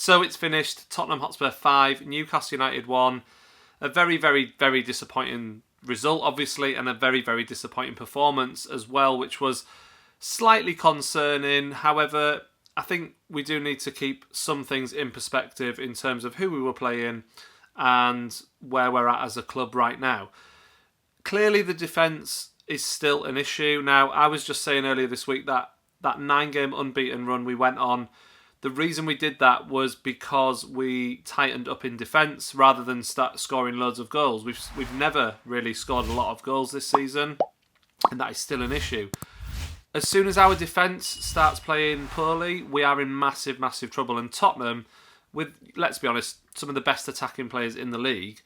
So it's finished Tottenham Hotspur 5, Newcastle United 1. A very, very, very disappointing result, obviously, and a very, very disappointing performance as well, which was slightly concerning. However, I think we do need to keep some things in perspective in terms of who we were playing and where we're at as a club right now. Clearly, the defence is still an issue. Now, I was just saying earlier this week that 9-game unbeaten run we went on, the reason we did that was because we tightened up in defence rather than start scoring loads of goals. We've never really scored a lot of goals this season, and that is still an issue. As soon as our defence starts playing poorly, we are in massive, massive trouble. And Tottenham, with, let's be honest, some of the best attacking players in the league,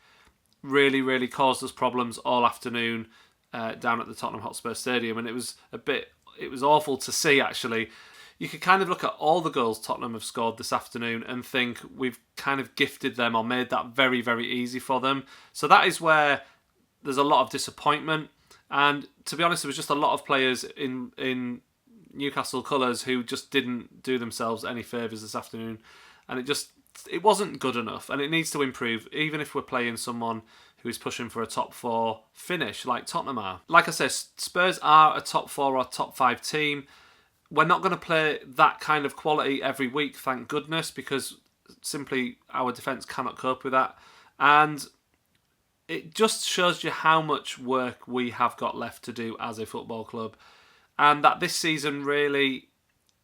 really, really caused us problems all afternoon down at the Tottenham Hotspur Stadium. And it was awful to see, actually. You could kind of look at all the goals Tottenham have scored this afternoon and think we've kind of gifted them or made that very, very easy for them. So that is where there's a lot of disappointment. And to be honest, there was just a lot of players in Newcastle colours who just didn't do themselves any favours this afternoon. And it wasn't good enough. And it needs to improve, even if we're playing someone who is pushing for a top 4 finish like Tottenham are. Like I said, Spurs are a top 4 or top 5 team. We're not going to play that kind of quality every week, thank goodness, because simply our defence cannot cope with that. And it just shows you how much work we have got left to do as a football club. And that this season really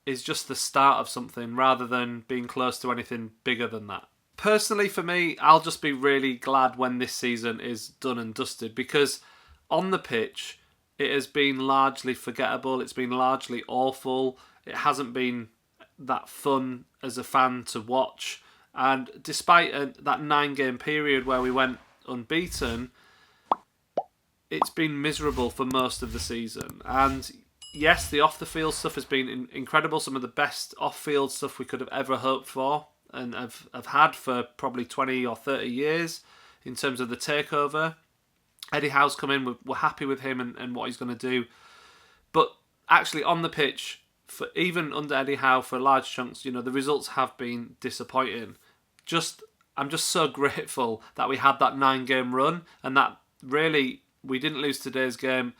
is just the start of something rather than being close to anything bigger than that. Personally, for me, I'll just be really glad when this season is done and dusted, because on the pitch, it has been largely forgettable. It's been largely awful. It hasn't been that fun as a fan to watch. And despite that 9-game period where we went unbeaten, it's been miserable for most of the season. And yes, the off-the-field stuff has been incredible. Some of the best off-field stuff we could have ever hoped for and have had for probably 20 or 30 years in terms of the takeover. Eddie Howe's come in, we're happy with him and what he's going to do. But actually on the pitch, for even under Eddie Howe, for large chunks, the results have been disappointing. I'm just so grateful that we had that 9-game run and that really we didn't lose today's game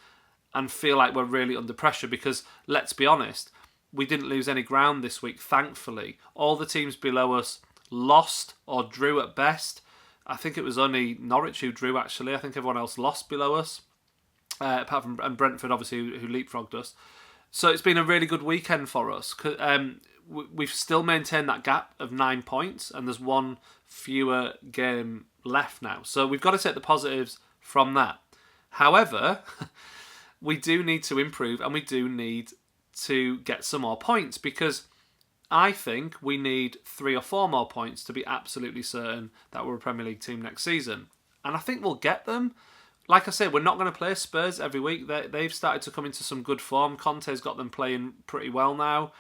and feel like we're really under pressure, because let's be honest, we didn't lose any ground this week, thankfully. All the teams below us lost or drew at best. I think it was only Norwich who drew, actually. I think everyone else lost below us, apart from Brentford, obviously, who leapfrogged us. So it's been a really good weekend for us. We've still maintained that gap of 9 points, and there's one fewer game left now. So we've got to take the positives from that. However, we do need to improve, and we do need to get some more points, because I think we need 3 or 4 more points to be absolutely certain that we're a Premier League team next season. And I think we'll get them. Like I said, we're not going to play Spurs every week. They've started to come into some good form. Conte's got them playing pretty well now.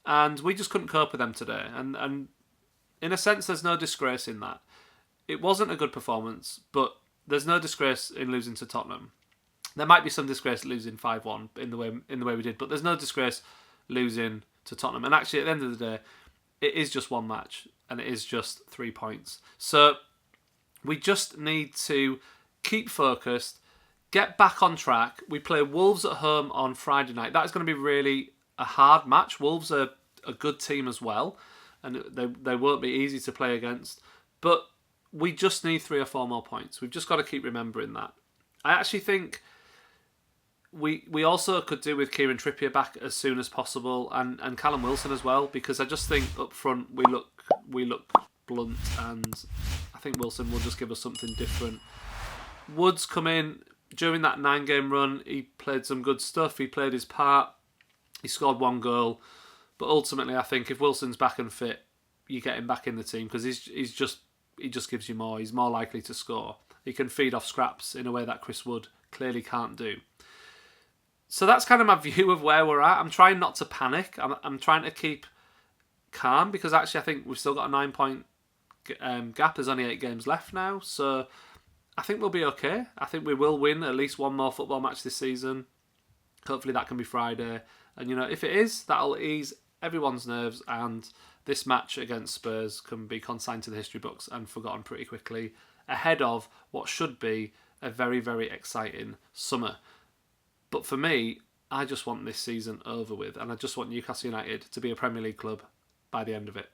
And we just couldn't cope with them today. And in a sense, there's no disgrace in that. It wasn't a good performance, but there's no disgrace in losing to Tottenham. There might be some disgrace losing 5-1 in the way we did, but there's no disgrace losing to Tottenham. And actually, at the end of the day, it is just one match and it is just 3 points. So we just need to keep focused, get back on track. We play Wolves at home on Friday night. That is going to be really a hard match. Wolves are a good team as well, and they won't be easy to play against. But we just need 3 or 4 more points. We've just got to keep remembering that. I actually think we also could do with Kieran Trippier back as soon as possible, and Callum Wilson as well, because I just think up front we look blunt, and I think Wilson will just give us something different. Woods come in during that 9-game run. He played some good stuff. He played his part. He scored 1 goal, but ultimately I think if Wilson's back and fit, you get him back in the team, because he just gives you more. He's more likely to score. He can feed off scraps in a way that Chris Wood clearly can't do. So that's kind of my view of where we're at. I'm trying not to panic. I'm trying to keep calm, because actually I think we've still got a 9-point gap. There's only 8 games left now, so I think we'll be okay. I think we will win at least 1 more football match this season. Hopefully that can be Friday. And if it is, that'll ease everyone's nerves, and this match against Spurs can be consigned to the history books and forgotten pretty quickly, ahead of what should be a very, very exciting summer. But for me, I just want this season over with, and I just want Newcastle United to be a Premier League club by the end of it.